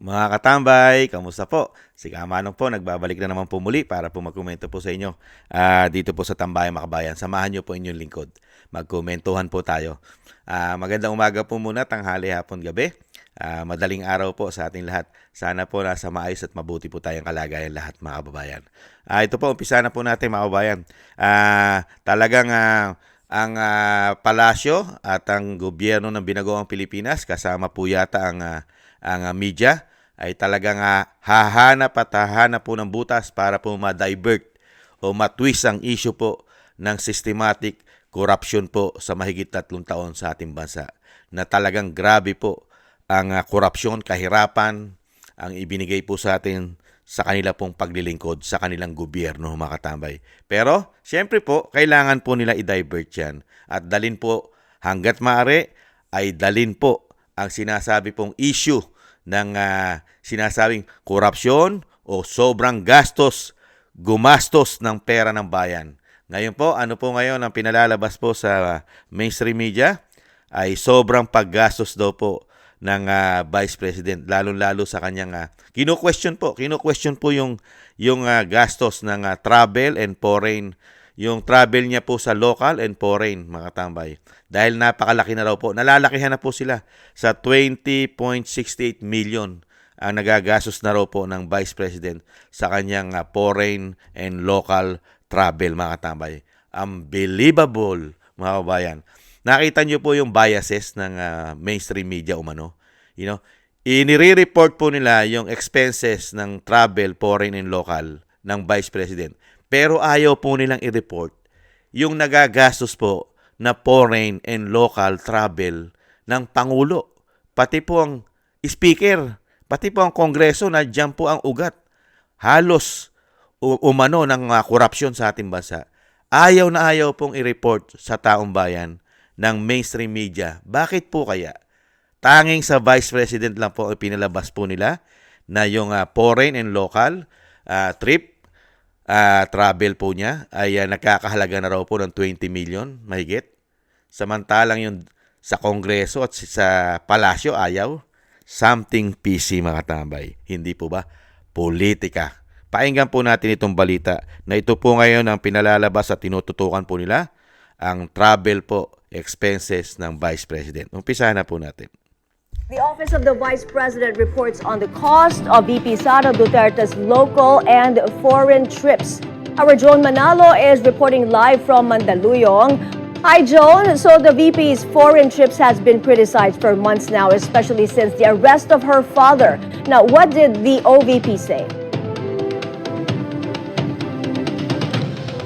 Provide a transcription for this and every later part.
Mga katambay, kamusta po? Si Kamanong po, nagbabalik na naman po muli para po magkomento po sa inyo dito po sa Tambayang Makabayan. Samahan niyo po inyong lingkod. Magkomentuhan po tayo. Magandang umaga po muna, tanghali, hapon, gabi. Madaling araw po sa ating lahat. Sana po nasa maayos at mabuti po tayong kalagayan lahat mga kababayan. Ito po, umpisa na po natin mga kababayan. Talagang ang palasyo at ang gobyerno ng Binagoong Pilipinas kasama po yata ang media ay talagang hahanap at hahanap po ng butas para po ma-divert o matwist ang issue po ng systematic corruption po sa mahigit 3 taon sa ating bansa. Na talagang grabe po ang korupsyon, kahirapan, ang ibinigay po sa atin sa kanila pong paglilingkod sa kanilang gobyerno, mga katambay. Pero, siyempre po, kailangan po nila i-divert yan. At dalin po, hanggat maaari, ay dalin po ang sinasabi pong issue ng sinasabing korupsyon o sobrang gumastos ng pera ng bayan. Ngayon po, ano po ngayon ang pinalalabas po sa mainstream media ay sobrang paggastos daw po ng Vice President, lalo-lalo sa kanyang kino-question po yung gastos ng travel and foreign, yung travel niya po sa local and foreign, mga tambay. Dahil napakalaki na raw po. Nalalakihan na po sila sa 20.68 million ang nagagastos na raw po ng Vice President sa kanyang foreign and local travel, mga tambay. Unbelievable, mga kabayan. Nakita niyo po yung biases ng mainstream media umano. Inire-report po nila yung expenses ng travel, foreign and local ng Vice President. Pero ayaw po nilang i-report yung nagagastos po na foreign and local travel ng Pangulo. Pati po ang speaker, pati po ang Kongreso, nandiyan po ang ugat. Halos umano ng korupsyon sa ating bansa. Ayaw na ayaw pong i-report sa taong bayan ng mainstream media. Bakit po kaya? Tanging sa Vice President lang po pinalabas po nila na yung foreign and local trip, travel po niya ay nakakahalaga na raw po ng 20 million, mahigit. Samantalang yung sa Kongreso at sa Palasyo ayaw. Something PC, mga tambay. Hindi po ba? Politika. Painggan po natin itong balita na ito po ngayon ang pinalalabas at tinututukan po nila ang travel po expenses ng Vice President. Umpisahan na po natin. The Office of the Vice President reports on the cost of VP Sara Duterte's local and foreign trips. Our Joan Manalo is reporting live from Mandaluyong. Hi, Joan. So the VP's foreign trips has been criticized for months now, especially since the arrest of her father. Now, what did the OVP say?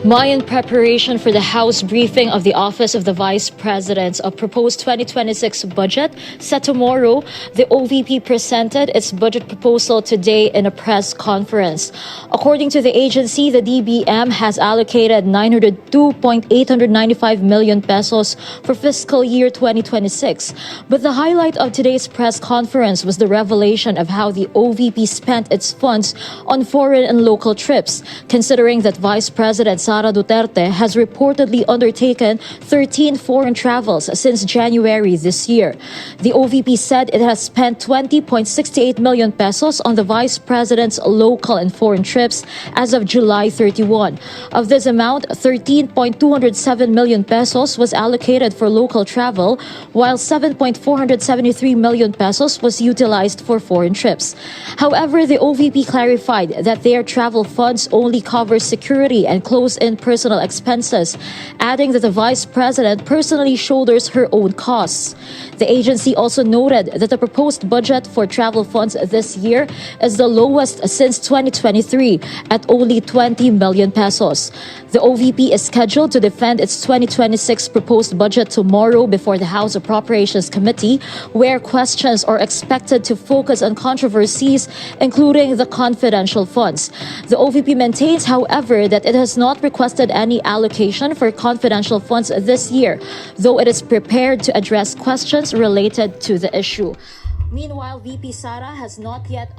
In preparation for the House briefing of the Office of the Vice President of proposed 2026 budget set tomorrow, the OVP presented its budget proposal today in a press conference. According to the agency, the DBM has allocated 902.895 million pesos for fiscal year 2026. But the highlight of today's press conference was the revelation of how the OVP spent its funds on foreign and local trips, considering that Vice President Sara Duterte has reportedly undertaken 13 foreign travels since January this year. The OVP said it has spent 20.68 million pesos on the Vice President's local and foreign trips as of July 31. Of this amount, 13.207 million pesos was allocated for local travel, while 7.473 million pesos was utilized for foreign trips. However, the OVP clarified that their travel funds only cover security and close-in personal expenses, adding that the Vice President personally shoulders her own costs. The agency also noted that the proposed budget for travel funds this year is the lowest since 2023 at only 20 million pesos. The OVP is scheduled to defend its 2026 proposed budget tomorrow before the House Appropriations Committee, where questions are expected to focus on controversies, including the confidential funds. The OVP maintains, however, that it has not requested any allocation for confidential funds this year, though it is prepared to address questions related to the issue. Meanwhile, VP Sara has not yet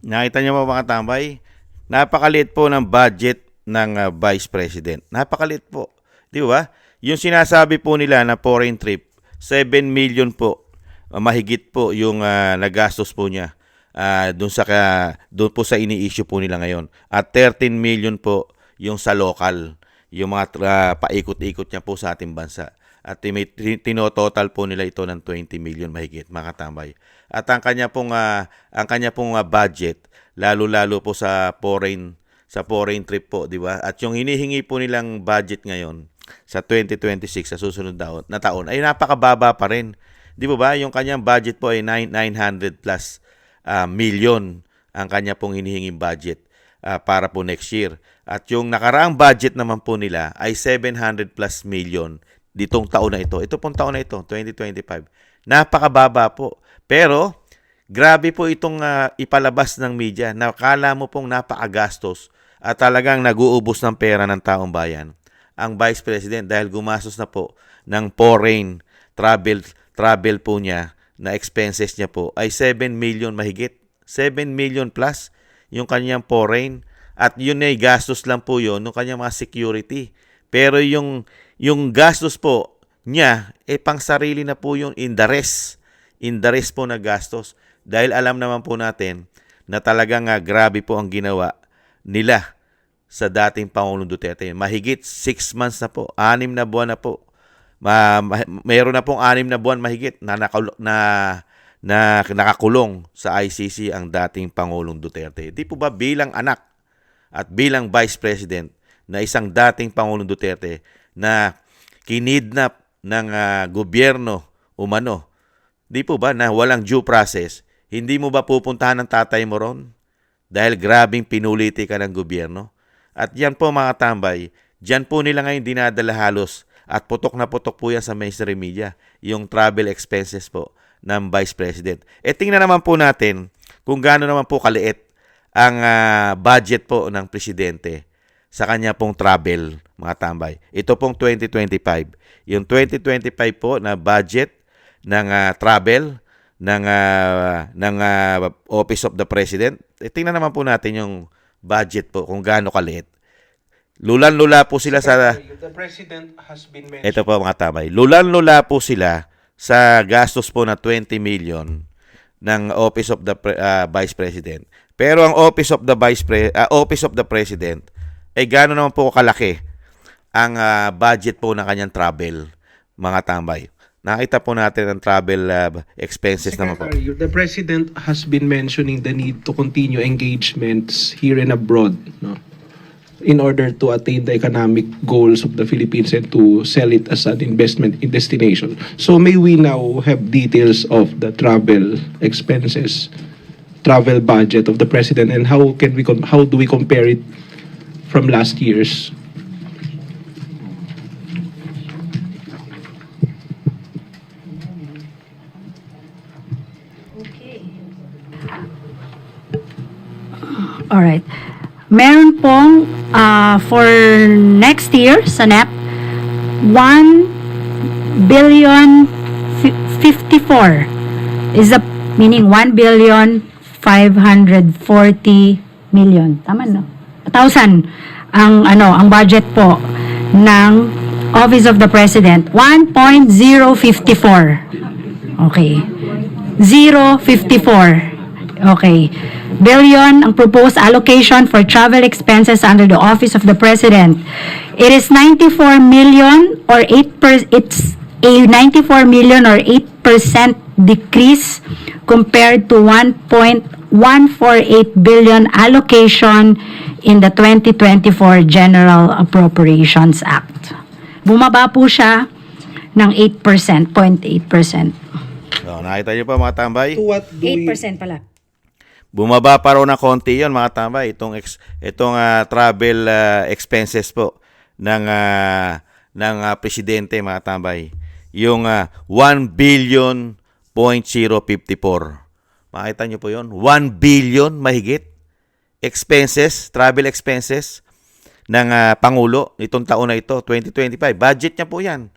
Nakita niyo mga tambay? Napakaliit po ng budget ng Vice President. Napakaliit po. Di ba? Yung sinasabi po nila na foreign trip, 7 million po, mahigit po yung nagastos po niya doon po sa ini-issue po nila ngayon. At 13 million po yung sa local, yung mga paikot-ikot niya po sa ating bansa. At tinototal po nila ito ng 20 million mahigit, mga katambay. At ang kanya pong budget, lalo-lalo po sa foreign trip po, di ba? At yung hinihingi po nilang budget ngayon sa 2026 sa susunod na taon ay napakababa pa rin. Di ba? Yung kanyang budget po ay 900 plus million ang kanya pong hinihinging budget para po next year. At yung nakaraang budget naman po nila ay 700 plus million ditong taon na ito. Ito pong taon na ito, 2025. Napakababa po. Pero grabe po itong ipalabas ng media. Nakala mo pong napakagastos at talagang nag-uubos ng pera ng taong bayan ang Vice President dahil gumastos na po ng foreign travel po niya na expenses niya po ay 7 million mahigit. 7 million plus yung kanyang foreign at yun ay gastos lang po yun ng kanyang mga security. Pero yung gastos po niya pang sarili na po yung in the rest po na gastos dahil alam naman po natin na talagang grabe po ang ginawa nila sa dating Pangulong Duterte. Mahigit 6 months na po, 6 na buwan na po. Mayroon na pong 6 na buwan mahigit na nakakulong sa ICC ang dating Pangulong Duterte. Di po ba bilang anak at bilang Vice President na isang dating Pangulong Duterte na kinidnap ng gobyerno umano, di po ba na walang due process, hindi mo ba pupuntahan ng tatay mo ron? Dahil grabing pinuliti ka ng gobyerno. At yan po mga tambay, dyan po nila ngayon dinadala halos at putok na putok po yan sa mainstream media, yung travel expenses po ng Vice President. Tingnan naman po natin kung gaano naman po kaliit ang budget po ng Presidente sa kanya pong travel, mga tambay. Ito pong 2025. Yung 2025 po na budget ng travel ng Office of the President. Tingnan naman po natin yung budget po kung gaano kaliit. Lulan-lula po sila sa... The President has been mentioned. Ito po mga tamay. Lulan-lula po sila sa gastos po na 20 million ng Office of the Vice President. Pero ang Office of the President ay gaano naman po kalaki ang budget po ng kanyang travel, mga tambay. Nakita po natin ang travel expenses naman po. Secretary, the President has been mentioning the need to continue engagements here and abroad, no, in order to attain the economic goals of the Philippines and to sell it as an investment in destination. So may we now have details of the travel expenses, travel budget of the President, and how do we compare it from last year's? Alright. Meron pong for next year sa NEP, 1 billion 54 is the meaning 1 billion 540 million. Tama no? 1,000 ang budget po ng Office of the President. 1.054. Okay. 054. Okay. Billion ang proposed allocation for travel expenses under the Office of the President. It is 94 million or 8%. It's a 94 million or 8% decrease compared to 1.148 billion allocation in the 2024 General Appropriations Act. Bumaba po siya ng 8%, 0.8%. So, nakita niyo pa mga tambay? To what do we... 8% pala. Bumaba pa raw ng konti yon mga tambay. Itong travel expenses po ng presidente mga tambay. Yung 1 billion .054. Makita nyo po yon 1 billion mahigit travel expenses ng Pangulo nitong taon na ito, 2025. Budget niya po yan.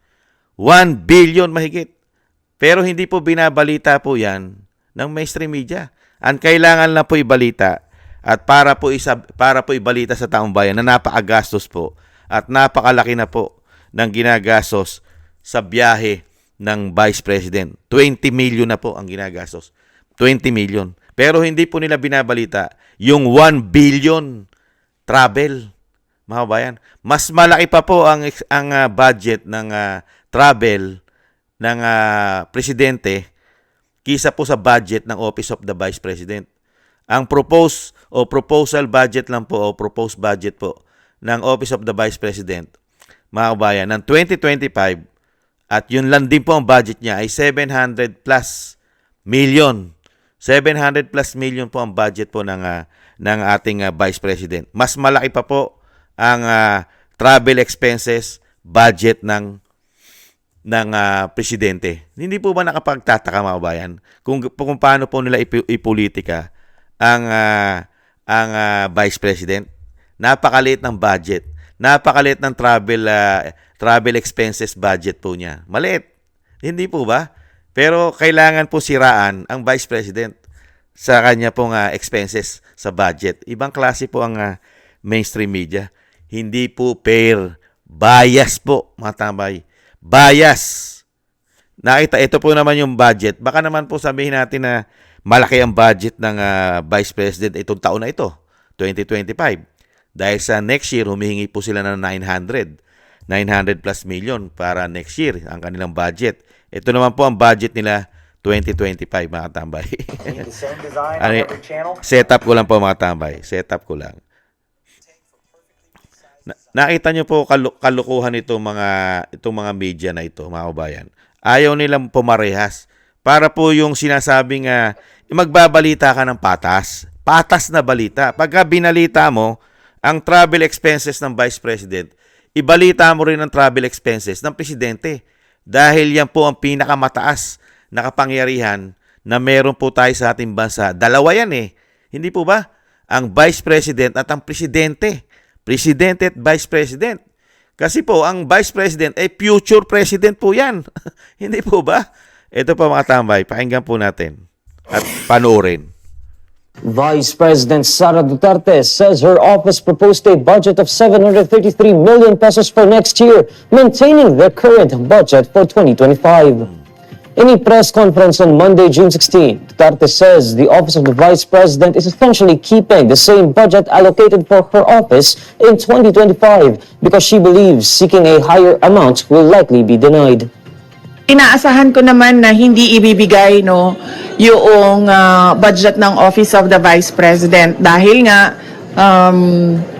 1 billion mahigit. Pero hindi po binabalita po yan ng mainstream media. Ang kailangan lang po ibalita at para po ibalita sa taong bayan na napakagastos po at napakalaki na po ng ginagastos sa biyahe ng Vice President. 20 million na po ang ginagastos. 20 million. Pero hindi po nila binabalita yung 1 billion travel. Mga kabayan, mas malaki pa po ang budget ng travel ng presidente kisa po sa budget ng Office of the Vice President. Ang proposal budget lang po o proposed budget po ng Office of the Vice President, mga kabayan, ng 2025 at yun lang din po ang budget niya ay 700 plus million. 700 plus million po ang budget po ng ating Vice President. Mas malaki pa po ang travel expenses budget ng presidente. Hindi po ba nakapagtataka, mga kabayan, kung paano po nila ipolitika ang Vice President? Napakaliit ng budget. Napakaliit ng travel expenses budget po niya. Maliit. Hindi po ba? Pero kailangan po siraan ang Vice President sa kanya pong expenses sa budget. Ibang klase po ang mainstream media. Hindi po fair. Bias po, mga tambay. Bias. Nakita, ito po naman yung budget. Baka naman po sabihin natin na malaki ang budget ng Vice President itong taon na ito, 2025. Dahil sa next year, humihingi po sila ng 900 plus million para next year, ang kanilang budget. Ito naman po ang budget nila 2025, mga tambay. Setup ko lang po, mga tambay. Setup ko lang. Nakita nyo po kalukuhan itong mga media na ito, mga kabayan. Ayaw nilang pumarehas. Para po yung sinasabing magbabalita ka ng patas. Patas na balita. Pagka binalita mo ang travel expenses ng Vice President, ibalita mo rin ang travel expenses ng Presidente. Dahil yan po ang pinakamataas na kapangyarihan na meron po tayo sa ating bansa. Dalawa yan eh. Hindi po ba? Ang Vice President at ang Presidente. Presidente at Vice President. Kasi po, ang Vice President ay future President po yan. Hindi po ba? Ito po, mga tambay, pakinggan po natin at panoorin. Vice President Sara Duterte says her office proposed a budget of 733 million pesos for next year, maintaining the current budget for 2025. In a press conference on Monday, June 16, Duterte says the office of the Vice President is essentially keeping the same budget allocated for her office in 2025 because she believes seeking a higher amount will likely be denied. Inaasahan ko naman na hindi ibibigay yung budget ng Office of the Vice President dahil nga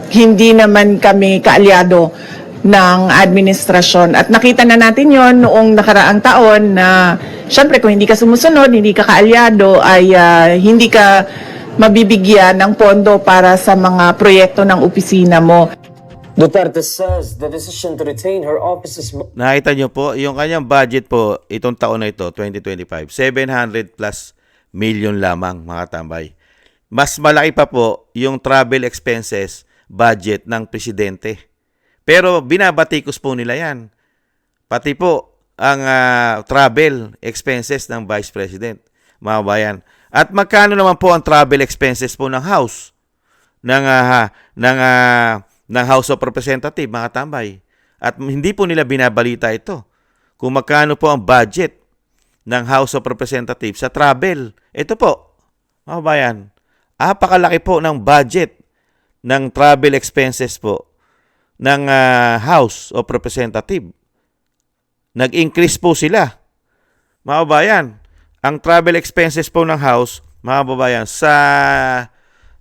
hindi naman kami kaalyado ng administrasyon. At nakita na natin yon noong nakaraang taon na syempre kung hindi ka sumusunod, hindi ka kaalyado, ay hindi ka mabibigyan ng pondo para sa mga proyekto ng opisina mo. Duterte says the decision to retain her office's Nakita nyo po, yung kanyang budget po, itong taon na ito, 2025, 700 plus million lamang, mga tambay. Mas malaki pa po yung travel expenses budget ng Presidente. Pero binabatikos po nila yan. Pati po ang travel expenses ng Vice President, mga bayan. At magkano naman po ang travel expenses po ng House? Ng House of Representatives, mga tambay. At hindi po nila binabalita ito. Kung magkano po ang budget ng House of Representatives sa travel. Ito po, mga bayan. Apakalaki po ng budget ng travel expenses po ng House of Representatives. Nag-increase po sila. Mga kabayan, ang travel expenses po ng House, mga kababayan,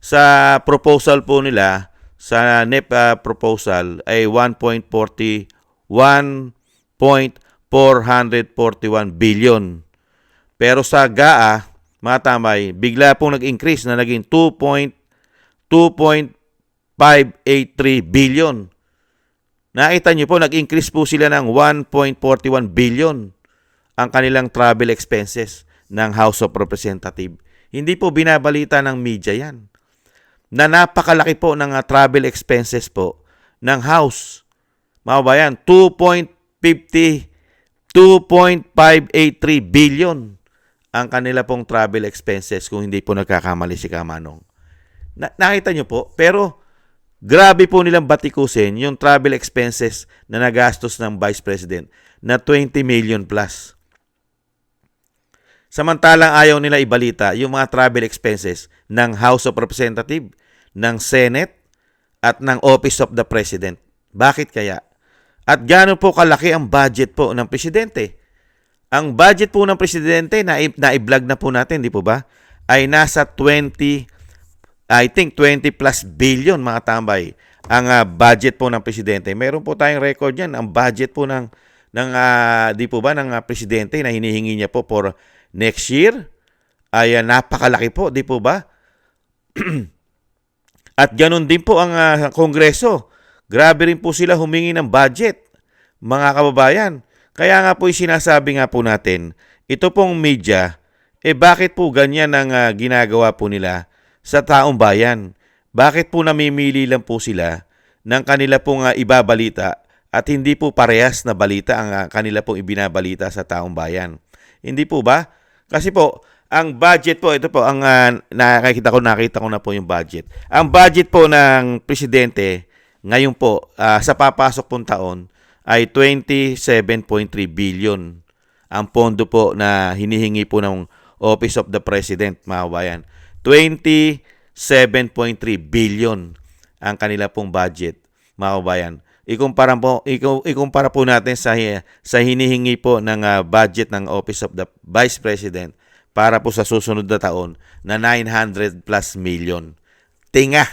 sa proposal po nila, sa NEP proposal ay 1.441 billion. Pero sa GAA, mga tamay, bigla pong nag-increase na naging 2.583 billion. Nakita niyo po, nag-increase po sila ng 1.41 billion ang kanilang travel expenses ng House of Representatives. Hindi po binabalita ng media yan. Na napakalaki po ng travel expenses po ng House. Mga bayan, 2.583 billion ang kanila pong travel expenses kung hindi po nagkakamali si Kamanong. Nakita niyo po, pero grabe po nilang batikusin yung travel expenses na nagastos ng Vice President na 20 million plus. Samantalang ayaw nila ibalita yung mga travel expenses ng House of Representatives, ng Senate, at ng Office of the President. Bakit kaya? At gaano po kalaki ang budget po ng Presidente? Ang budget po ng Presidente, na-i-vlog na po natin, di po ba? Ay nasa 20 plus billion, mga tambay. Ang budget po ng Presidente. Meron po tayong record yan. Ang budget po ng di po ba, ng Presidente na hinihingi niya po for next year ay napakalaki po, di po ba? At ganun din po ang Kongreso. Grabe rin po sila humingi ng budget, mga kababayan. Kaya nga po sinasabi nga po natin, ito pong media, bakit po ganyan ang ginagawa po nila sa taong bayan? Bakit po namimili lang po sila ng kanila pong ibabalita at hindi po parehas na balita ang kanila pong ibinabalita sa taong bayan? Hindi po ba? Kasi po, ang budget po, ito po, ang nakita ko na po yung budget. Ang budget po ng Presidente, ngayon po, sa papasok pong taon, ay 27.3 billion. Ang pondo po na hinihingi po ng Office of the President, mga kabayan. 27.3 billion ang kanila pong budget, mga kabayan. Ikumpara po natin sa hinihingi po ng budget ng Office of the Vice President para po sa susunod na taon na 900 plus million. Tinga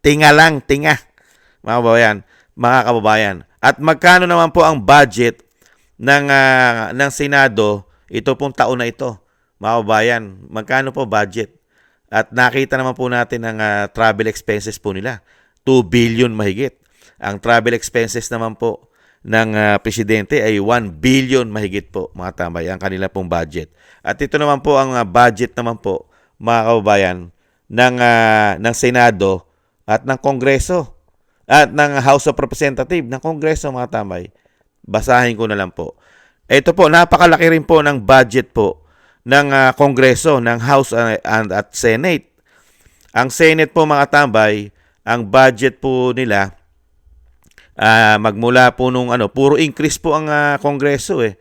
mga kababayan. At magkano naman po ang budget ng Senado ito pong taon na ito, mga kababayan? Magkano po budget? At nakita naman po natin ang travel expenses po nila, 2 billion mahigit. Ang travel expenses naman po ng Presidente ay 1 billion mahigit po, mga tambay, ang kanila pong budget. At ito naman po ang budget naman po, mga kababayan, ng Senado at ng Kongreso at ng House of Representatives, ng Kongreso, mga tambay. Basahin ko na lang po. Ito po, napakalaki rin po ng budget po ng Kongreso, ng House at Senate. Ang Senate po, mga tambay, ang budget po nila magmula po nung puro increase po ang Kongreso eh.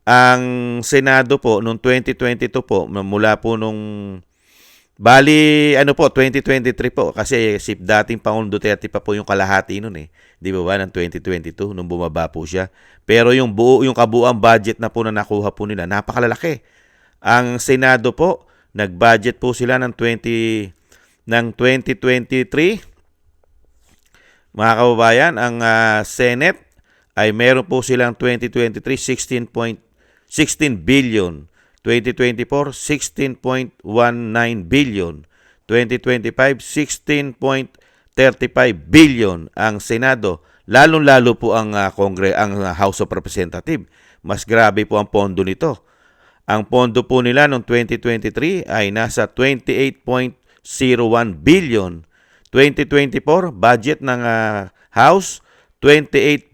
Ang Senado po noong 2022 po, mula po nung 2023 po, kasi si dating Pangulong Duterte pa po yung kalahati noon eh. Di ba ng 2022 nung bumaba po siya. Pero yung kabuuang budget na po na nakuha po nila, napakalalaki. Ang Senado po, nag-budget po sila ng 2023. Mga kababayan, ang Senate ay meron po silang 2023 16 billion, 2024 16.19 billion, 2025 16.35 billion ang Senado. Lalong-lalo po ang House of Representatives. Mas grabe po ang pondo nito. Ang pondo po nila noong 2023 ay nasa 28.01 billion. 2024, budget ng House, 28.69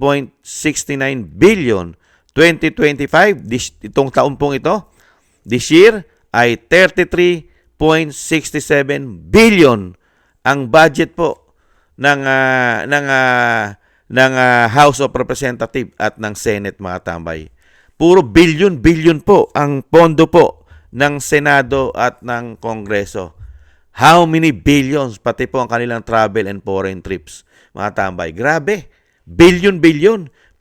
billion. 2025, itong taon pong ito, this year, ay 33.67 billion ang budget po ng House of Representatives at ng Senate, mga tambay. Puro billion po ang pondo po ng Senado at ng Kongreso. How many billions, pati po ang kanilang travel and foreign trips, mga tambay. Grabe, billion.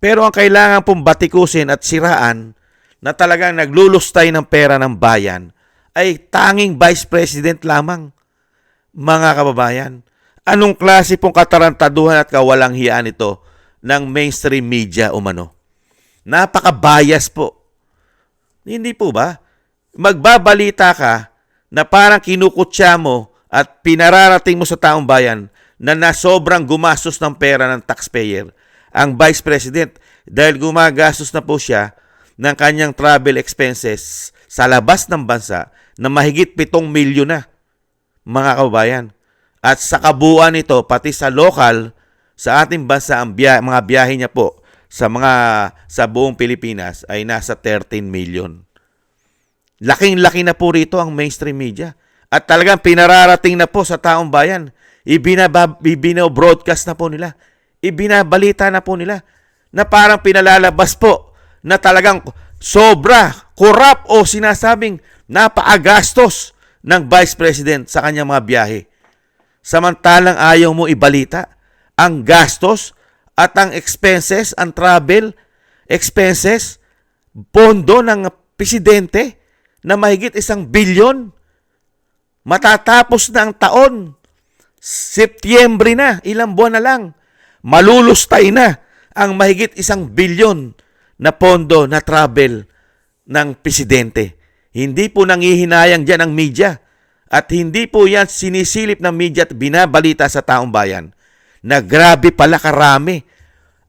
Pero ang kailangan pong batikusin at siraan na talagang naglulustay ng pera ng bayan ay tanging Vice President lamang, mga kababayan. Anong klase pong katarantaduhan at kawalang hiyaan ito ng mainstream media umano? Napaka-bias po. Hindi po ba? Magbabalita ka na parang kinukutya mo at pinararating mo sa taong bayan na sobrang gumastos ng pera ng taxpayer ang Vice President dahil gumagastos na po siya ng kanyang travel expenses sa labas ng bansa na mahigit 7 milyon na, mga kababayan. At sa kabuuan nito, pati sa local, sa ating bansa, ang mga biyahe niya po sa buong Pilipinas ay nasa 13 million. Laking-laki na po rito ang mainstream media. At talagang pinararating na po sa taong bayan. Ibino-broadcast na po nila. Ibinabalita na po nila na parang pinalalabas po na talagang sobra, corrupt o sinasabing Napaagastos ng Vice President sa kanyang mga biyahe. Samantalang ayaw mo ibalita ang gastos at ang expenses, ang travel expenses, pondo ng presidente na mahigit 1 bilyon. Matatapos na ang taon. Setyembre na, ilang buwan na lang. Malulustay na ang mahigit 1 bilyon na pondo na travel ng presidente. Hindi po nangihinayang dyan ang media. At hindi po yan sinisilip ng media at binabalita sa taong bayan na grabe pala karami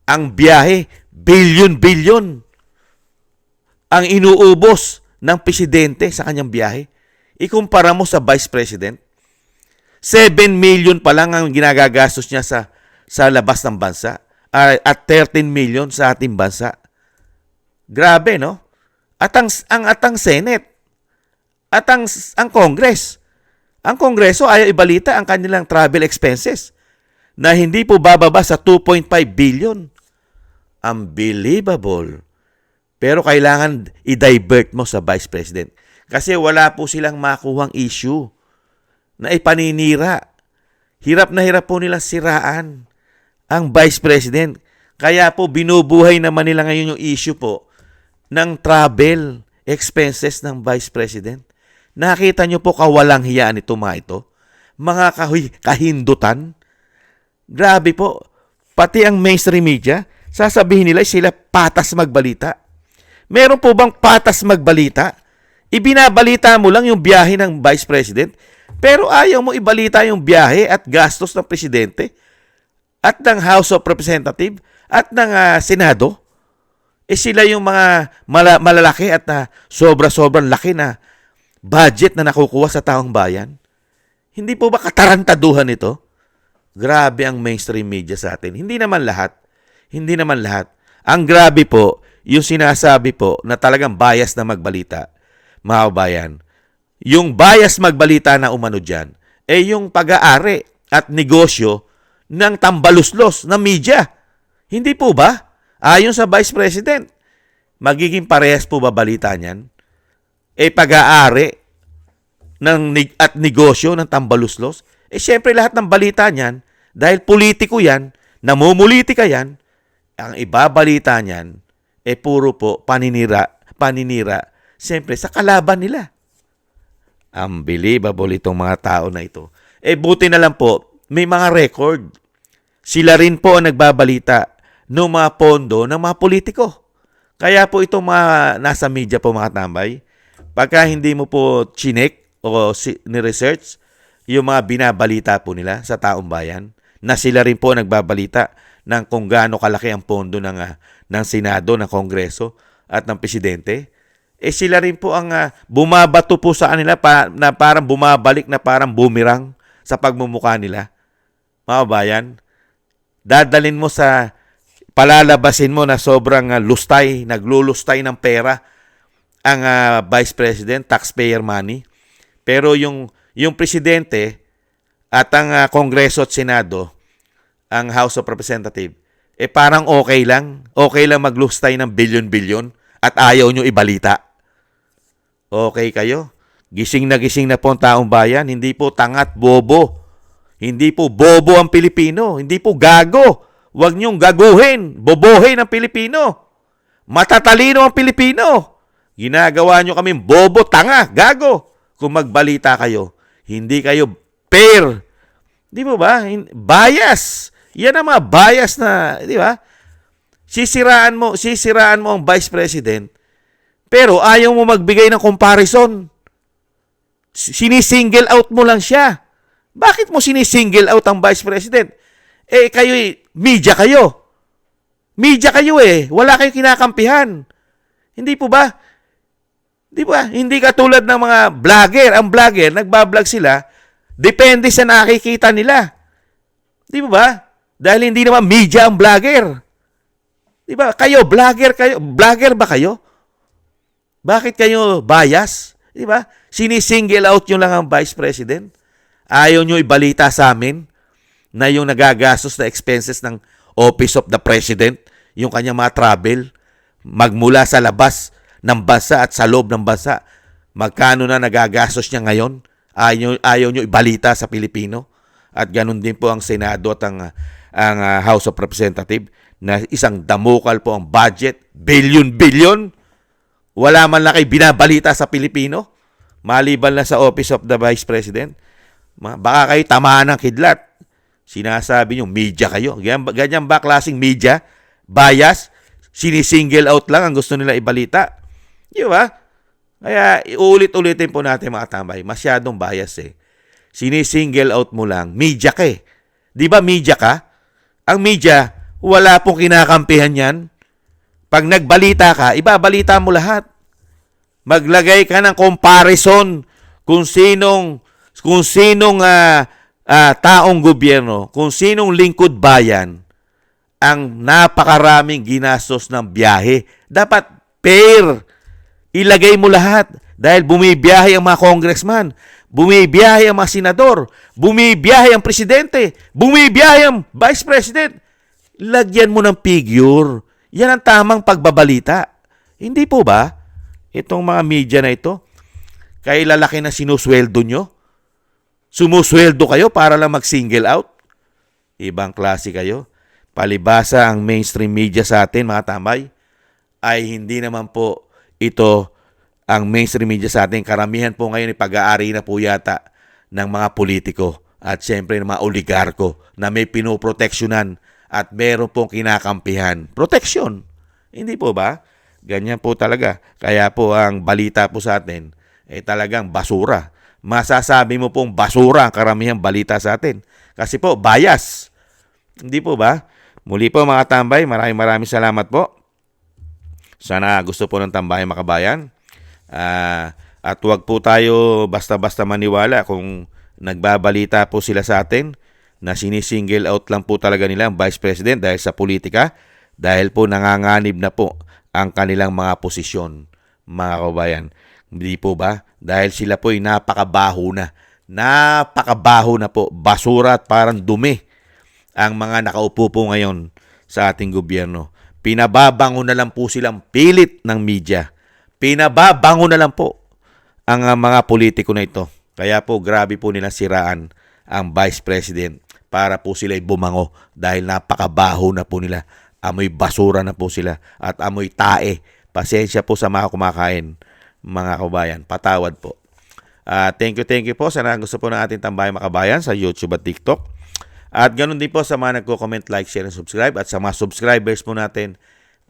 ang biyahe, bilyon-bilyon ang inuubos ng presidente sa kanyang biyahe. Ikumpara mo sa Vice President, 7 million pa lang ang ginagagastos niya sa labas ng bansa at 13 million sa ating bansa. Grabe, no? At ang Senate at ang Congress. Ang Kongreso ayaw ibalita ang kanilang travel expenses na hindi po bababa sa 2.5 billion. Unbelievable. Pero kailangan i-divert mo sa Vice President. Kasi wala po silang makuhang issue na ipaninira. Hirap na hirap po nilang siraan ang Vice President. Kaya po binubuhay naman nila ngayon yung issue po ng travel expenses ng Vice President. Nakita nyo po kawalang hiya nito mga ito. Mga kahindutan. Grabe po. Pati ang mainstream media, sasabihin nila sila patas magbalita. Meron po bang patas magbalita? Ibinabalita mo lang yung biyahe ng Vice President, pero ayaw mo ibalita yung biyahe at gastos ng Presidente at ng House of Representatives at ng Senado. Sila yung mga malalaki at sobra-sobrang laki na budget na nakukuha sa taong bayan. Hindi po ba katarantaduhan ito? Grabe ang mainstream media sa atin. Hindi naman lahat. Hindi naman lahat. Ang grabe po, yung sinasabi po na talagang bias na magbalita, mga kabayan. Yung bias magbalita na umano dyan, yung pag-aari at negosyo ng tambaluslos na media. Hindi po ba? Ayon sa Vice President, magiging parehas po ba balita niyan? Pag-aari at negosyo ng tambaluslos, syempre lahat ng balita niyan, dahil politiko yan, namumulitika yan, ang ibabalita niyan, puro po paninira, siyempre sa kalaban nila. Unbelievable itong mga tao na ito. Buti na lang po, may mga record. Sila rin po ang nagbabalita ng mga pondo ng mga politiko. Kaya po itong mga nasa media po mga tambay, pagka hindi mo po chinek o ni-research yung mga binabalita po nila sa taong bayan, na sila rin po nagbabalita ng kung gaano kalaki ang pondo ng Senado, ng Kongreso at ng Presidente, sila rin po ang bumabato po sa kanila na parang bumabalik na parang boomerang sa pagmumukha nila. Mga bayan, dadalin mo palalabasin mo na sobrang naglulustay ng pera ang Vice President, taxpayer money. Pero yung Presidente at ang Kongreso at Senado, ang House of Representatives, parang okay lang maglustay ng bilyon-bilyon at ayaw nyo ibalita. Okay kayo? Gising na po ang taong bayan. Hindi po tangat, bobo. Hindi po bobo ang Pilipino. Hindi po gago. Huwag nyong gaguhin, bobohin ang Pilipino. Matatalino ang Pilipino. Ginagawa nyo kaming bobo, tanga, gago. Kung magbalita kayo, hindi kayo fair. Di mo ba? Bias. Yan ang mga bias na, di ba? Sisiraan mo ang Vice President, pero ayaw mo magbigay ng comparison. Sinisingle out mo lang siya. Bakit mo sinisingle out ang Vice President? Kayo, media kayo. Media kayo Wala kayong kinakampihan. Hindi po ba? Di ba? Hindi katulad ng mga vlogger. Ang vlogger, nagbablog sila, depende sa nakikita nila. Di ba? Dahil hindi naman media ang vlogger. Di ba? Kayo, vlogger kayo. Vlogger ba kayo? Bakit kayo bias? Di ba? Sinisingle out nyo lang ang Vice President. Ayaw nyo ibalita sa amin na yung nagagastos na expenses ng Office of the President, yung kanyang mga travel, magmula sa labas ng bansa at sa loob ng bansa, Magkano na nagagastos niya ngayon? Ayaw nyo ibalita sa Pilipino? At ganun din po ang Senado at ang House of Representatives na isang damukal po ang budget, billion. Wala man lang kayo binabalita sa Pilipino, maliban lang sa Office of the Vice President. Baka kayo tamaan ng kidlat. Sinasabi nyo, media kayo. Ganyan ba klaseng media? Bias? Sinisingle out lang ang gusto nila ibalita? Di ba? Kaya uulit-ulitin po natin mga tambay. Masyadong bias eh. Sinisingle out mo lang. Media ka eh. Di ba media ka? Ang media, wala pong kinakampihan yan. Pag nagbalita ka, ibabalita mo lahat. Maglagay ka ng comparison kung sinong taong gobyerno, kung sinong lingkod bayan ang napakaraming ginastos ng biyahe. Dapat fair. Ilagay mo lahat dahil bumibiyahe ang mga congressman, bumibiyahe ang mga senador, bumibiyahe ang presidente, bumibiyahe ang vice president. Lagyan mo ng figure. Yan ang tamang pagbabalita. Hindi po ba? Itong mga media na ito, kay lalaki na sinusweldo nyo? Sumusweldo kayo para lang mag-single out? Ibang klase kayo. Palibasa ang mainstream media sa atin, mga tambay, ay hindi naman po ito ang mainstream media sa atin. Karamihan po ngayon ay pag-aari na po yata ng mga politiko at siyempre ng mga oligarko na may pinoproteksyonan at meron pong kinakampihan. Protection. Hindi po ba? Ganyan po talaga. Kaya po ang balita po sa atin ay talagang basura. Masasabi mo pong basura ang karamihang balita sa atin. Kasi po, bias. Hindi po ba? Muli po mga tambay, maraming salamat po. Sana gusto po ng Tambayang Makabayan. At huwag po tayo basta-basta maniwala kung nagbabalita po sila sa atin na sinisingle out lang po talaga nila ang Vice President dahil sa politika, dahil po nanganganib na po ang kanilang mga posisyon, mga kababayan. Hindi po ba? Dahil sila po ay napakabaho na po, basura at parang dumi ang mga nakaupo po ngayon sa ating gobyerno. Pinababango na lang po silang pilit ng media. Pinababango na lang po ang mga politiko na ito. Kaya po grabe po nila siraan ang Vice President para po sila'y bumango dahil napakabaho na po nila. Amoy basura na po sila at amoy tae. Pasensya po sa mga kumakain, mga kabayan. Patawad po. Thank you po. Sana gusto po ng ating Tambayang Makabayan sa YouTube at TikTok. At ganun din po sa mga nagko-comment, like, share, and subscribe. At sa mga subscribers po natin,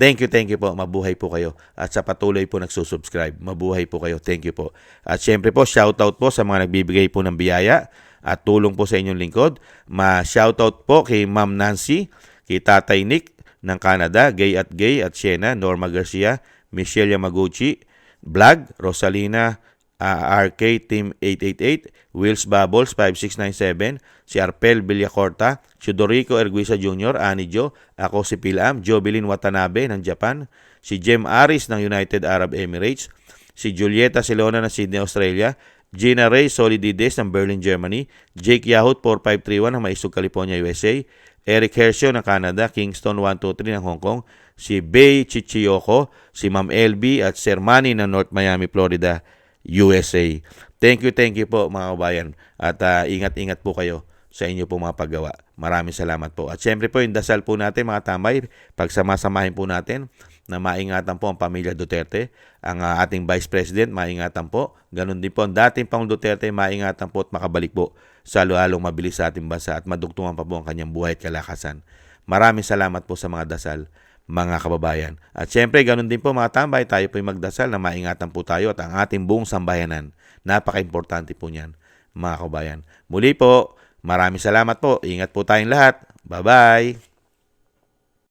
thank you po. Mabuhay po kayo. At sa patuloy po nagsusubscribe, mabuhay po kayo. Thank you po. At syempre po, shoutout po sa mga nagbibigay po ng biyaya at tulong po sa inyong lingkod. Ma-shoutout po kay Ma'am Nancy, kay Tatay Nick ng Canada, Gay at Siena, Norma Garcia, Michelle Yamaguchi, Vlog, Rosalina, RK Team 888, Wills Bubbles 5697, si Arpel Villacorta, Chudorico Erguisa Jr., Ani Jo, ako si Pilam, Jovelyn Watanabe ng Japan, si Jem Aris ng United Arab Emirates, si Julieta Silona ng Sydney, Australia, Gina Ray Solidides ng Berlin, Germany, Jake Yahut 4531 ng Maisog, California, USA, Eric Hershio ng Canada, Kingston 123 ng Hong Kong, si Bay Chichiyoko, si Ma'am LB at Sir Manny ng North Miami, Florida, USA. Thank you po mga kabayan. At ingat-ingat po kayo sa inyo po mga paggawa. Maraming salamat po. At syempre po yung dasal po natin mga tambay, pagsamasamahin po natin na maingatan po ang pamilya Duterte, ang ating Vice President, maingatan po. Ganon din po ang dating Pangulong Duterte, maingatan po at makabalik po sa lalong mabilis sa ating bansa at madugtungan pa po ang kanyang buhay at kalakasan. Maraming salamat po sa mga dasal, mga kababayan. At syempre, ganun din po mga tambay, tayo po yung magdasal na maingatan po tayo at ang ating buong sambayanan. Napaka-importante po niyan, mga kababayan. Muli po, maraming salamat po. Ingat po tayong lahat. Bye-bye!